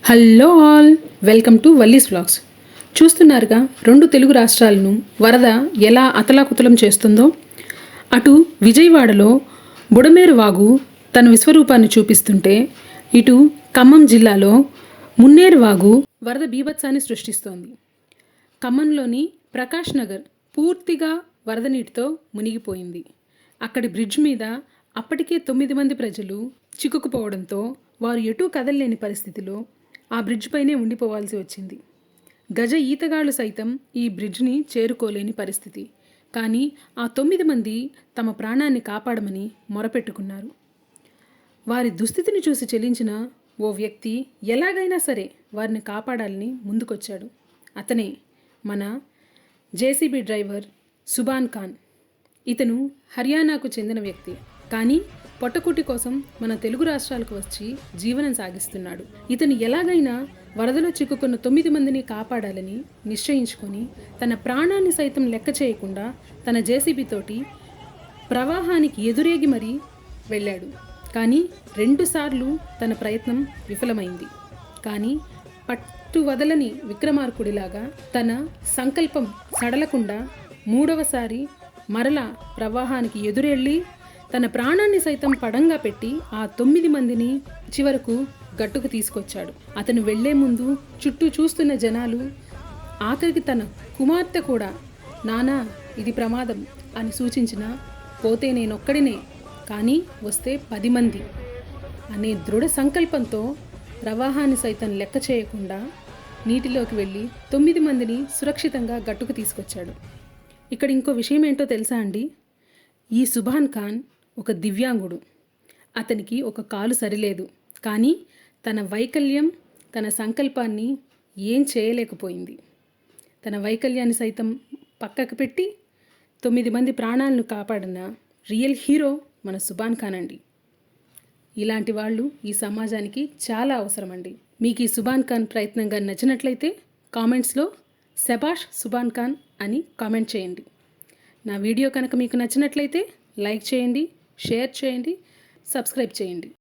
Hello all, welcome to Valli's vlogs. చూస్తున్నారుగా, 2 తెలుగు రాష్ట్రాలను వరద ఎలా అతలాకుతలం చేస్తుందో. అటు విజయవాడలో బుడమేరు వాగు తన విశ్వరూపాన్ని చూపిస్తుంటే, ఇటు ఖమ్మం జిల్లాలో మున్నేరు వాగు వరద బీభత్సాన్ని సృష్టిస్తోంది. ఖమ్మంలోని ప్రకాష్ నగర్ పూర్తిగా వరద నీటితో మునిగిపోయింది. అక్కడి బ్రిడ్జ్ మీద అప్పటికే 9 మంది ప్రజలు చిక్కుకుపోవడంతో వారు ఎటూ కదలలేని పరిస్థితిలో ఆ బ్రిడ్జ్ పైనే ఉండిపోవాల్సి వచ్చింది. గజ ఈతగాళ్లు సైతం ఈ బ్రిడ్జ్ని చేరుకోలేని పరిస్థితి. కానీ ఆ 9 మంది తమ ప్రాణాన్ని కాపాడమని మొరపెట్టుకున్నారు. వారి దుస్థితిని చూసి చెలించిన ఓ వ్యక్తి ఎలాగైనా సరే వారిని కాపాడాలని ముందుకొచ్చాడు. అతనే మన జేసీబీ డ్రైవర్ సుబాన్ ఖాన్. ఇతను హర్యానాకు చెందిన వ్యక్తి, కానీ పొట్టకుటి కోసం మన తెలుగు రాష్ట్రాలకు వచ్చి జీవనం సాగిస్తున్నాడు. ఇతను ఎలాగైనా వరదలో చిక్కుకున్న 9 మందిని కాపాడాలని నిశ్చయించుకొని తన ప్రాణాన్ని సైతం లెక్క చేయకుండా తన జేసీబీ తోటి ప్రవాహానికి ఎదురేగి మరీ వెళ్ళాడు. కానీ 2 సార్లు తన ప్రయత్నం విఫలమైంది. కానీ పట్టు వదలని విక్రమార్కుడిలాగా తన సంకల్పం సడలకుండా 3వసారి మరలా ప్రవాహానికి ఎదురెళ్ళి తన ప్రాణాన్ని సైతం పడంగా పెట్టి ఆ 9 మందిని చివరకు గట్టుకు తీసుకొచ్చాడు. అతను వెళ్లే ముందు చుట్టూ చూస్తున్న జనాలు, ఆఖరికి తన కుమార్తె కూడా, నానా ఇది ప్రమాదం అని సూచించిన, పోతే నేనొక్కడినే కానీ వస్తే 10 మంది అనే దృఢ సంకల్పంతో ప్రవాహాన్ని సైతం లెక్క చేయకుండా నీటిలోకి వెళ్ళి 9 మందిని సురక్షితంగా గట్టుకు తీసుకొచ్చాడు. ఇక్కడ ఇంకో విషయం ఏంటో తెలుసా అండి? ఈ సుబాన్ ఖాన్ ఒక దివ్యాంగుడు. అతనికి ఒక కాలు సరిలేదు. కానీ తన వైకల్యం తన సంకల్పాన్ని ఏం చేయలేకపోయింది. తన వైకల్యాన్ని సైతం పక్కకు పెట్టి 9 మంది ప్రాణాలను కాపాడిన రియల్ హీరో మన సుబాన్ ఖాన్ అండి. ఇలాంటి వాళ్ళు ఈ సమాజానికి చాలా అవసరం అండి. మీకు ఈ సుబాన్ ఖాన్ ప్రయత్నంగా నచ్చినట్లయితే కామెంట్స్లో శబాష్ సుబాన్ ఖాన్ అని కామెంట్ చేయండి. నా వీడియో కనుక మీకు నచ్చినట్లయితే లైక్ చేయండి, షేర్ చేయండి, సబ్స్క్రైబ్ చేయండి.